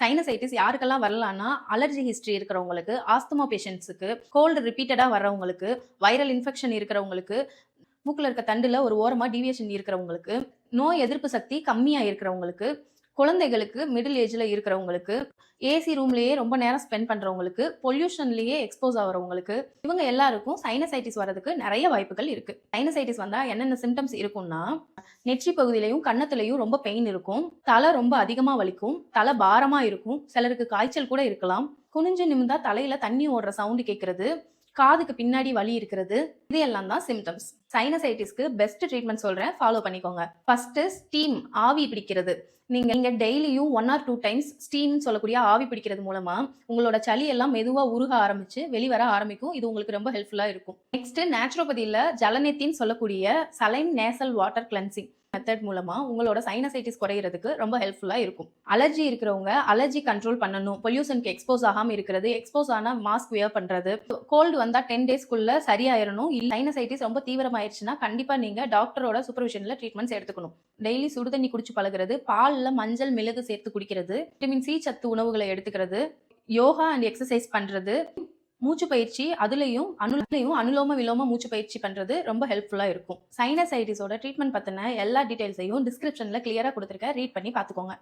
Sinusitis யாருக்கெல்லாம் வரலாம்னா, allergy history இருக்கிறவங்களுக்கு, asthma பேஷண்ட்ஸுக்கு, gold ரிப்பீட்டடா வர்றவங்களுக்கு, வைரல் இன்ஃபெக்ஷன் இருக்கிறவங்களுக்கு, மூக்குல இருக்க தண்டுல ஒரு ஓரமா டீவியேஷன் இருக்கிறவங்களுக்கு, நோய் எதிர்ப்பு சக்தி கம்மியா இருக்கிறவங்களுக்கு, குழந்தைகளுக்கு, மிடில் ஏஜ்ல இருக்கிறவங்களுக்கு, ஏசி ரூம்லயே ரொம்ப நேரம் ஸ்பெண்ட் பண்றவங்களுக்கு, பொல்யூஷன்லயே எக்ஸ்போஸ் ஆகுறவங்களுக்கு, இவங்க எல்லாருக்கும் சைனசைட்டிஸ் வரதுக்கு நிறைய வாய்ப்புகள் இருக்கு. சைனசைட்டிஸ் வந்தா என்னென்ன சிம்டம்ஸ் இருக்கும்னா, நெற்றி பகுதியிலையும் கன்னத்திலையும் ரொம்ப பெயின் இருக்கும், தலை ரொம்ப அதிகமா வலிக்கும், தலை பாரமா இருக்கும், சிலருக்கு காய்ச்சல் கூட இருக்கலாம், குனிஞ்சு நிமிந்தா தலையில தண்ணி ஓடுற சவுண்டு கேட்கறது, காதுக்கு பின்னாடி வலி இருக்கிறது, இது எல்லாம் தான் சிம்டம்ஸ். சைனசைட்டிஸ்க்கு பெஸ்ட் ட்ரீட்மெண்ட் சொல்றேன், ஃபாலோ பண்ணிக்கோங்க. ஃபர்ஸ்ட் ஸ்டீம், ஆவி பிடிக்கிறது. நீங்க டெய்லியும் 1 or 2 டைம்ஸ் ஸ்டீம் சொல்லக்கூடிய ஆவி பிடிக்கிறது மூலமா உங்களோட சளி எல்லாம் மெதுவா உருக ஆரம்பிச்சு வெளிவர ஆரம்பிக்கும். இது உங்களுக்கு ரொம்ப ஹெல்ப்ஃபுல்லா இருக்கும். நெக்ஸ்ட் நேச்சுரோபதியில ஜலநெத்தின்னு சொல்லக்கூடிய saline nasal water cleansing method மூலமா உங்களோட சைனசைட்டிஸ் குறையிறதுக்கு ரொம்ப ஹெல்ப்ஃபுல்லா இருக்கும். அலர்ஜி இருக்கிறவங்க அலர்ஜி கண்ட்ரோல் பண்ணணும். பொல்யூஷனுக்கு எக்ஸ்போஸ் ஆகாம இருக்கிறது, எக்ஸ்போஸ் ஆனா மாஸ்க் வியர் பண்றது, கோல்டு வந்தா 10 டேஸ்க்குள்ள சரியாயிரணும். சைனசைட்டிஸ் ரொம்ப தீவிரமாயிருச்சுன்னா கண்டிப்பா நீங்க டாக்டரோட சூப்பர்விஷன்ல ட்ரீட்மெண்ட்ஸ் எடுத்துக்கணும். டெய்லி சுடுதண்ணி குடிச்சு பழகிறது, பால்ல மஞ்சள் மிளகு சேர்த்து குடிக்கிறது, விட்டமின் சி சத்து உணவுகளை எடுத்துக்கிறது, யோகா அண்ட் எக்ஸசைஸ் பண்றது, மூச்சு பயிற்சி அதுலயும் அனுலோம விலோம மூச்சு பயிற்சி பண்றது ரொம்ப ஹெல்ப்ஃபுல்லா இருக்கும். சைனசைட்டிஸோட ட்ரீட்மெண்ட் பத்தின எல்லா டீடைல்ஸையும் டிஸ்கிரிப்ஷன்ல கிளியரா கொடுத்துருக்கேன், ரீட் பண்ணி பாத்துக்கோங்க.